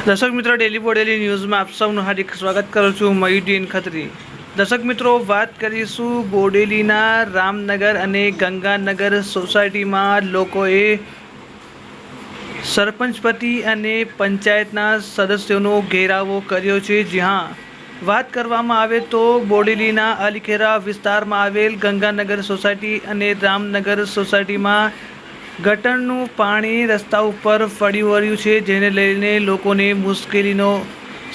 दर्शक मित्रों daily Bodeli news में आप सबનું हार्दिक स्वागत करूँ છું મયુદ્દીન ખત્રી। દર્શક મિત્રો વાત કરીશું બોડેલીના રામનગર અને ગંગાનગર સોસાયટીમાં લોકોએ સરપંચપતિ અને પંચાયતના સદસ્યોનો ઘેરાવો કર્યો છે। જ્યાં વાત કરવામાં આવે તો બોડેલીના અલીખેરા વિસ્તારમાં આવેલ ગંગાનગર સોસાયટી અને રામનગર સોસાયટીમાં ગટરનું પાણી રસ્તા ઉપર ફરી વળ્યું છે, જેને લઈને લોકોને મુશ્કેલીનો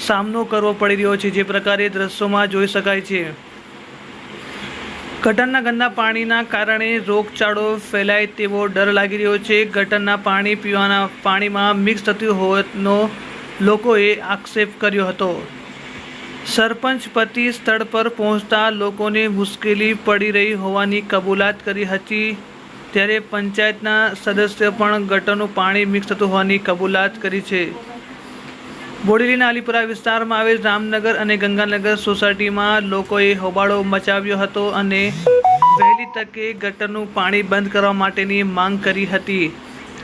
સામનો કરવો પડી રહ્યો છે। જે પ્રકારે દ્રશ્યોમાં જોઈ શકાય છે, ગટરના ગંદા પાણીના કારણે રોગચાળો ફેલાય તેવો ડર લાગી રહ્યો છે। ગટરના પાણી પીવાના પાણીમાં મિક્સ થતું હોવાનો લોકોએ આક્ષેપ કર્યો હતો। સરપંચ પતિ સ્થળ પર પહોંચતા લોકોને મુશ્કેલી પડી રહી હોવાની કબૂલાત કરી હતી, ત્યારે પંચાયતના સદસ્ય પણ ગટરનું પાણી મિક્સ થતું હોવાની કબૂલાત કરી છે। બોડેલીના અલીપુરા વિસ્તારમાં આવેલ રામનગર અને ગંગાનગર સોસાયટીમાં લોકોએ હોબાળો મચાવ્યો હતો અને વહેલી તકે ગટરનું પાણી બંધ કરવા માટેની માંગ કરી હતી।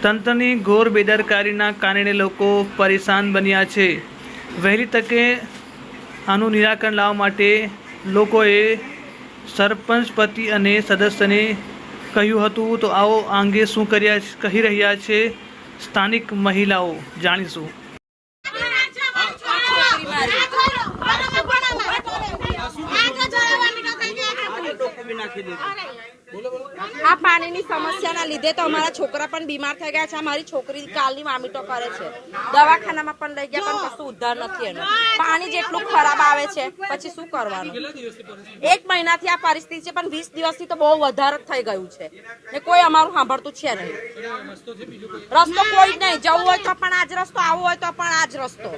તંત્રની ઘોર બેદરકારીના કારણે લોકો પરેશાન બન્યા છે। વહેલી તકે આનું નિરાકરણ લાવવા માટે લોકોએ સરપંચ પતિ અને સદસ્યને કહ્યું હતું। તો આવો આ અંગે શું કહી રહ્યા છે સ્થાનિક મહિલાઓ, જાણીશું। આ પાણીની સમસ્યાના લીધે તો અમારા છોકરા પણ બીમાર થઈ ગયા છે। મારી છોકરી કાલની વામીટો કરે છે, દવાખાનામાં પણ લઈ ગયા પણ કશું ઉદ્ધાર નથી એનો। પાણી જેટલું ખરાબ આવે છે પછી શું કરવાનું? 1 મહિનાથી આ પરિસ્થિતિ છે, પણ 20 દિવસથી તો બહુ વધારે થઈ ગયું છે ને કોઈ અમારું સાંભળતું છે નહીં। રસ્તો કોઈ જ નહીં, જવું હોય તો પણ આજ રસ્તો, આવવું હોય તો પણ આજ રસ્તો।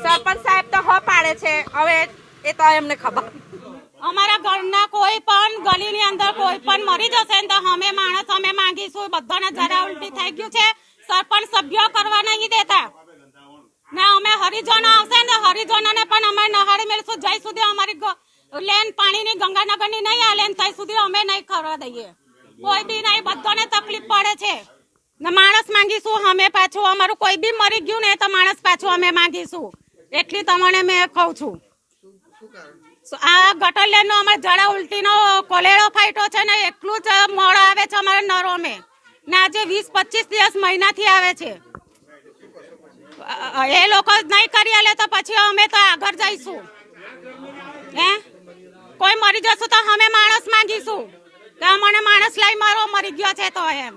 સરપંચ સાહેબ તો હ પાડે છે, હવે એ તો એમને ખબર। અમારા ઘરના કોઈ પણ ગલીની અંદર કોઈ પણ મરી જશે ને તો અમે માણસ અમે માંગીશું। બધાને જરા ઉલટી થઈ ગયું છે, સરપંચ સભ્યો કરવા નહીં દેતા ને અમે હરિજનો આવશે ને હરિજનોને પણ અમે નહાડી મેળશું। જય સુધી અમારી લેન પાણીની ગંગાનગરની નહીં આલે ને ત્યાં સુધી અમે નહીં કરવા દઈએ। કોઈ બી નહીં, બધાને તકલીફ પડે છે ને માણસ માંગીશું અમે પાછું। અમારું કોઈ બી મરી ગયું ને તો માણસ પાછું અમે માંગીશું, એટલી તમને મેં કહું છું। આ ગટર લેન નો અમારે જડા ઉલટી નો કોલેડો ફાઈટો છે ને, એટલું જ મોડ આવે છે અમારે નરોમે ને આજે 20-25 દિવસ મહિનાથી આવે છે। એ લોકો નહીં કરી આલે તો પછી અમે તો આગળ જઈશું। હે કોઈ મરી જશું તો અમે માણસ માંગીશું કે અમને માણસ લઈ મારો મરી ગયો છે તો એમ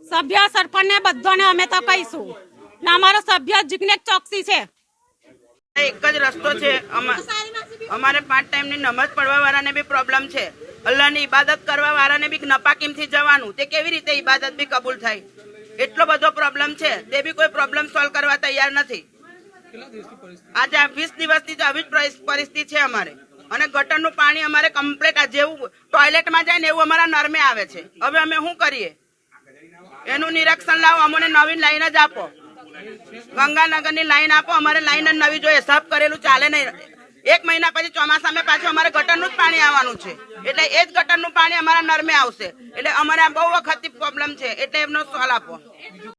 સભ્ય સરપંચ ને બધાને અમે તો કહીશું ને અમારો સભ્ય જિગ્નેશ ચોકસી છે। એક જ રસ્તો છે, અમારે 5 ટાઈમની નમાજ પડવા વાળાને બી પ્રોબ્લેમ છે, અલ્લાહની ઇબાદત કરવા વાળાને બી નપાકીમથી જવાનું, તે કેવી રીતે ઇબાદત બી કબૂલ થાય? એટલો બધો પ્રોબ્લેમ છે, તે બી કોઈ પ્રોબ્લેમ સોલ્વ કરવા તૈયાર નથી। આજે 20 દિવસથી તો આવી જ પરિસ્થિતિ છે અમારે। અને ગટરનું પાણી અમારે કમ્પ્લીટ જેવું ટોયલેટમાં જાય ને એવું અમારા નરમે આવે છે। હવે અમે શું કરીએ? એનું નિરીક્ષણ લાવો, અમને નવી લાઈન જ આપો, ગંગાનગરની લાઈન આપો। અમારે લાઈન જ નવી જોઈએ, સાફ કરેલું ચાલે નહીં। 1 મહિના પછી ચોમાસામાં પાછું અમારે ગટરનું જ પાણી આવવાનું છે, એટલે એ જ ગટરનું પાણી અમારા નરમે આવશે। એટલે અમારે બહુ વખતથી પ્રોબ્લેમ છે, એટલે એમનો સોલ્વ આપો।